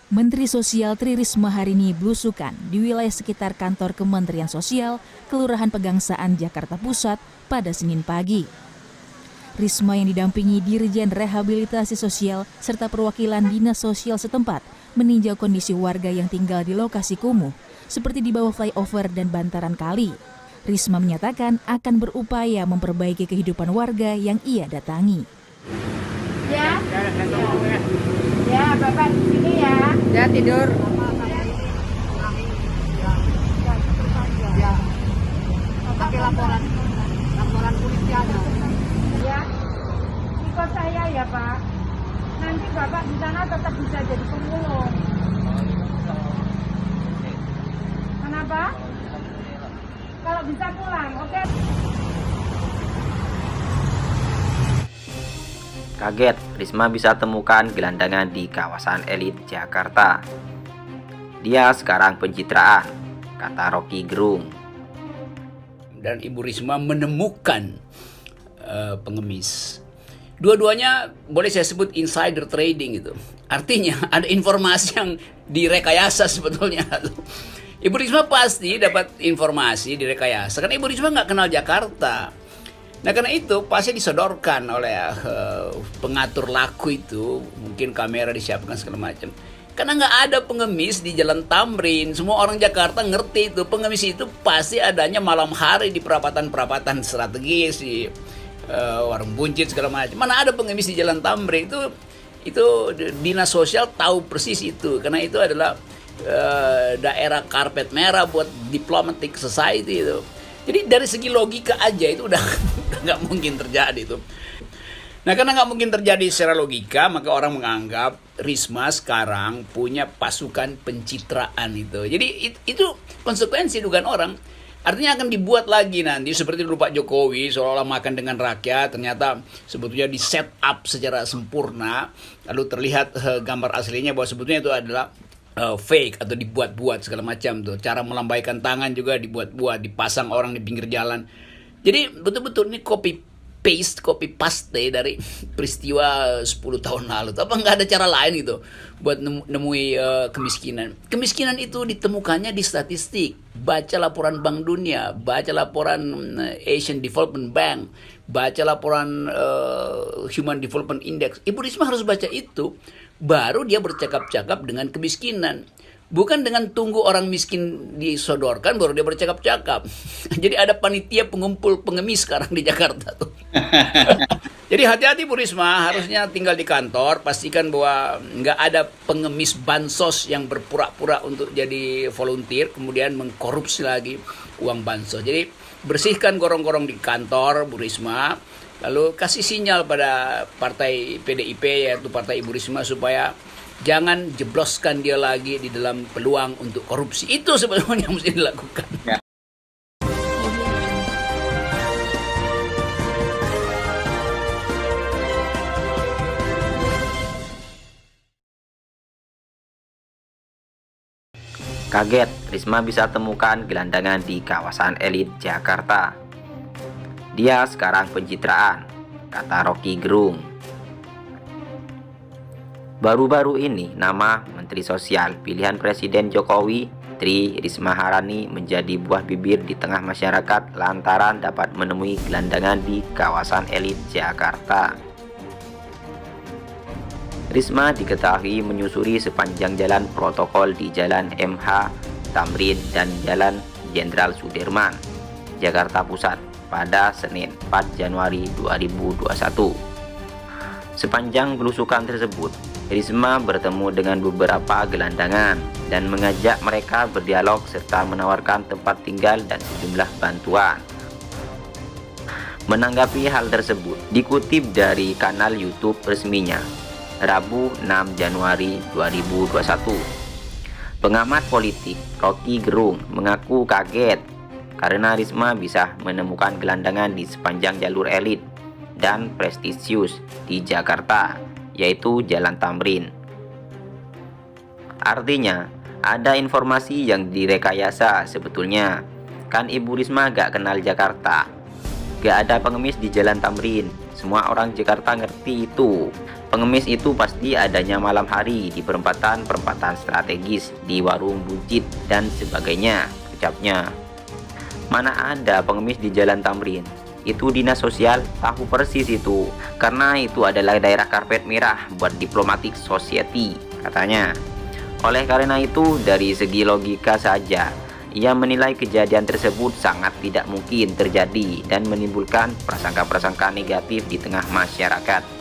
Menteri Sosial Tri Risma hari ini belusukan di wilayah sekitar kantor Kementerian Sosial, Kelurahan Pegangsaan, Jakarta Pusat pada Senin pagi. Risma yang didampingi Dirjen Rehabilitasi Sosial serta perwakilan Dinas Sosial setempat meninjau kondisi warga yang tinggal di lokasi kumuh, seperti di bawah flyover dan bantaran kali. Risma menyatakan akan berupaya memperbaiki kehidupan warga yang ia datangi. Ya, Bapak di sini ya. Ya, tidur. Ya. Pakai laporan polisi ada. Ya. Ikut saya ya, Pak. Nanti Bapak di sana tetap bisa jadi pemulung. Kenapa? Kalau bisa pulang, oke. Kaget, Risma bisa temukan gelandangan di kawasan elit Jakarta. Dia sekarang pencitraan, kata Rocky Gerung. Dan Ibu Risma menemukan pengemis. Dua-duanya boleh saya sebut insider trading gitu. Artinya ada informasi yang direkayasa sebetulnya. Ibu Risma pasti dapat informasi direkayasa. Karena Ibu Risma nggak kenal Jakarta. Nah karena itu pasti disodorkan oleh pengatur laku itu, mungkin kamera disiapkan segala macam. Karena nggak ada pengemis di Jalan Tamrin, semua orang Jakarta ngerti itu pengemis itu pasti adanya malam hari di perapatan-perapatan strategis di warung buncit segala macam. Mana ada pengemis di Jalan Tamrin itu dinas sosial tahu persis itu, karena itu adalah daerah karpet merah buat diplomatic society itu. Jadi dari segi logika aja itu udah nggak mungkin terjadi itu. Nah karena nggak mungkin terjadi secara logika, maka orang menganggap Risma sekarang punya pasukan pencitraan itu. Jadi itu konsekuensi dugaan orang. Artinya akan dibuat lagi nanti seperti dulu Pak Jokowi seolah-olah makan dengan rakyat, ternyata sebetulnya di set up secara sempurna, lalu terlihat gambar aslinya bahwa sebetulnya itu adalah fake atau dibuat-buat segala macam tuh. Cara melambaikan tangan juga dibuat-buat, dipasang orang di pinggir jalan. Jadi betul-betul ini copy paste dari peristiwa 10 tahun lalu. Apa nggak ada cara lain gitu buat nemui kemiskinan. Kemiskinan itu ditemukannya di statistik. Baca laporan Bank Dunia, baca laporan Asian Development Bank, baca laporan Human Development Index. Ibu Risma harus baca itu, baru dia bercakap-cakap dengan kemiskinan. Bukan dengan tunggu orang miskin disodorkan baru dia bercakap-cakap. Jadi ada panitia pengumpul pengemis sekarang di Jakarta tuh. Jadi hati-hati Bu Risma, harusnya tinggal di kantor, pastikan bahwa nggak ada pengemis bansos yang berpura-pura untuk jadi volunteer, kemudian mengkorupsi lagi uang bansos. Jadi bersihkan gorong-gorong di kantor Bu Risma, lalu kasih sinyal pada partai PDIP yaitu partai Ibu Risma supaya jangan jebloskan dia lagi di dalam peluang untuk korupsi. Itu sebetulnya yang mesti dilakukan. Ya. Kaget, Risma bisa temukan gelandangan di kawasan elit Jakarta. Dia sekarang pencitraan, kata Rocky Gerung. Baru-baru ini nama Menteri Sosial pilihan Presiden Jokowi, Tri Risma Harani, menjadi buah bibir di tengah masyarakat lantaran dapat menemui gelandangan di kawasan elit Jakarta. Risma diketahui menyusuri sepanjang jalan protokol di Jalan MH Tamrin dan Jalan Jenderal Sudirman, Jakarta Pusat pada Senin 4 Januari 2021. Sepanjang belusukan tersebut, Risma bertemu dengan beberapa gelandangan dan mengajak mereka berdialog serta menawarkan tempat tinggal dan sejumlah bantuan. Menanggapi hal tersebut, dikutip dari kanal YouTube resminya, Rabu 6 Januari 2021. Pengamat politik Rocky Gerung mengaku kaget karena Risma bisa menemukan gelandangan di sepanjang jalur elit dan prestisius di Jakarta, yaitu Jalan Tamrin. Artinya, ada informasi yang direkayasa sebetulnya. Kan Ibu Risma gak kenal Jakarta. Gak ada pengemis di Jalan Tamrin. Semua orang Jakarta ngerti itu. Pengemis itu pasti adanya malam hari di perempatan-perempatan strategis, di warung buncit dan sebagainya, ucapnya. Mana ada pengemis di Jalan Tamrin? Itu dinas sosial tahu persis itu, karena itu adalah daerah karpet merah buat diplomatic society, katanya. Oleh karena itu, dari segi logika saja, ia menilai kejadian tersebut sangat tidak mungkin terjadi dan menimbulkan prasangka-prasangka negatif di tengah masyarakat.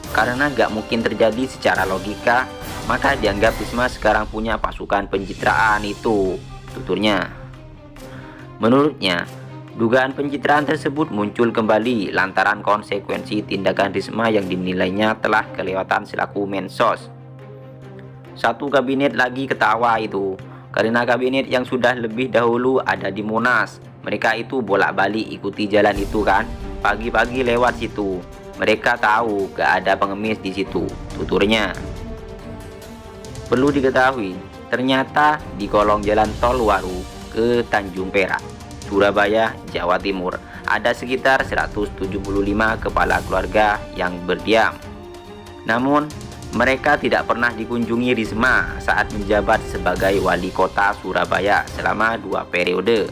Karena gak mungkin terjadi secara logika, maka dianggap Risma sekarang punya pasukan pencitraan itu, tuturnya. Menurutnya, dugaan pencitraan tersebut muncul kembali lantaran konsekuensi tindakan Risma yang dinilainya telah kelewatan selaku Mensos. Satu kabinet lagi ketawa itu, karena kabinet yang sudah lebih dahulu ada di Monas. Mereka itu bolak-balik ikuti jalan itu kan, pagi-pagi lewat situ. Mereka tahu gak ada pengemis di situ, tuturnya. Perlu diketahui, ternyata di kolong jalan tol Waru ke Tanjung Perak, Surabaya, Jawa Timur, ada sekitar 175 kepala keluarga yang berdiam. Namun, mereka tidak pernah dikunjungi Risma saat menjabat sebagai wali kota Surabaya selama 2 periode.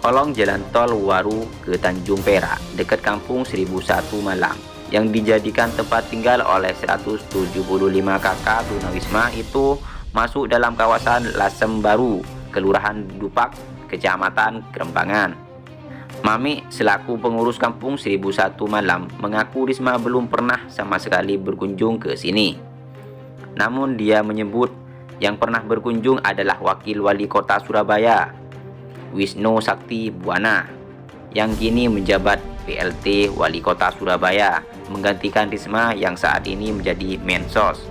Kolong jalan tol Waru ke Tanjung Perak, dekat kampung 1001 Malang, yang dijadikan tempat tinggal oleh 175 kakak tunawisma itu masuk dalam kawasan Lasem Baru, Kelurahan Dupak, Kecamatan Kerembangan. Mami selaku pengurus kampung 1001 Malam mengaku Risma belum pernah sama sekali berkunjung ke sini. Namun dia menyebut yang pernah berkunjung adalah wakil wali kota Surabaya, Wisnu Sakti Buwana, yang kini menjabat PLT wali kota Surabaya, menggantikan Risma yang saat ini menjadi Mensos.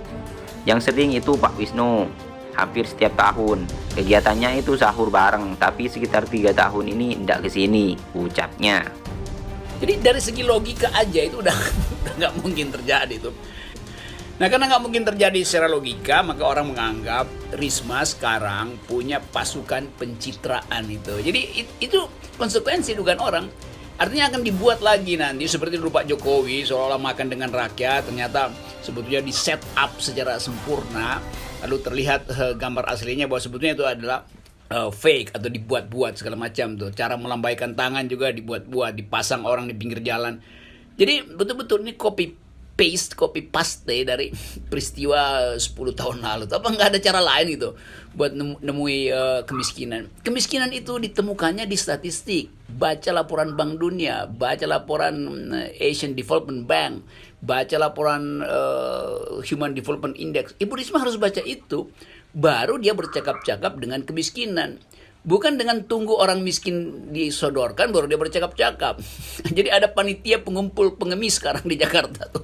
Yang sering itu Pak Wisnu. Hampir setiap tahun kegiatannya itu sahur bareng, tapi sekitar 3 tahun ini tidak kesini, ucapnya. Jadi dari segi logika aja itu udah nggak mungkin terjadi itu. Nah, karena nggak mungkin terjadi secara logika, maka orang menganggap Risma sekarang punya pasukan pencitraan itu. Jadi itu konsekuensi dugaan orang. Artinya akan dibuat lagi nanti seperti dulu Pak Jokowi seolah-olah makan dengan rakyat, ternyata sebetulnya di set up secara sempurna, lalu terlihat gambar aslinya bahwa sebetulnya itu adalah fake atau dibuat-buat segala macam tuh. Cara melambaikan tangan juga dibuat-buat, dipasang orang di pinggir jalan. Jadi betul-betul ini copy paste dari peristiwa 10 tahun lalu. Apa nggak ada cara lain gitu buat nemui kemiskinan. Kemiskinan itu ditemukannya di statistik. Baca laporan Bank Dunia, baca laporan Asian Development Bank, baca laporan Human Development Index. Ibu Risma harus baca itu, baru dia bercakap-cakap dengan kemiskinan. Bukan dengan tunggu orang miskin disodorkan baru dia bercakap-cakap. Jadi ada panitia pengumpul pengemis sekarang di Jakarta tuh.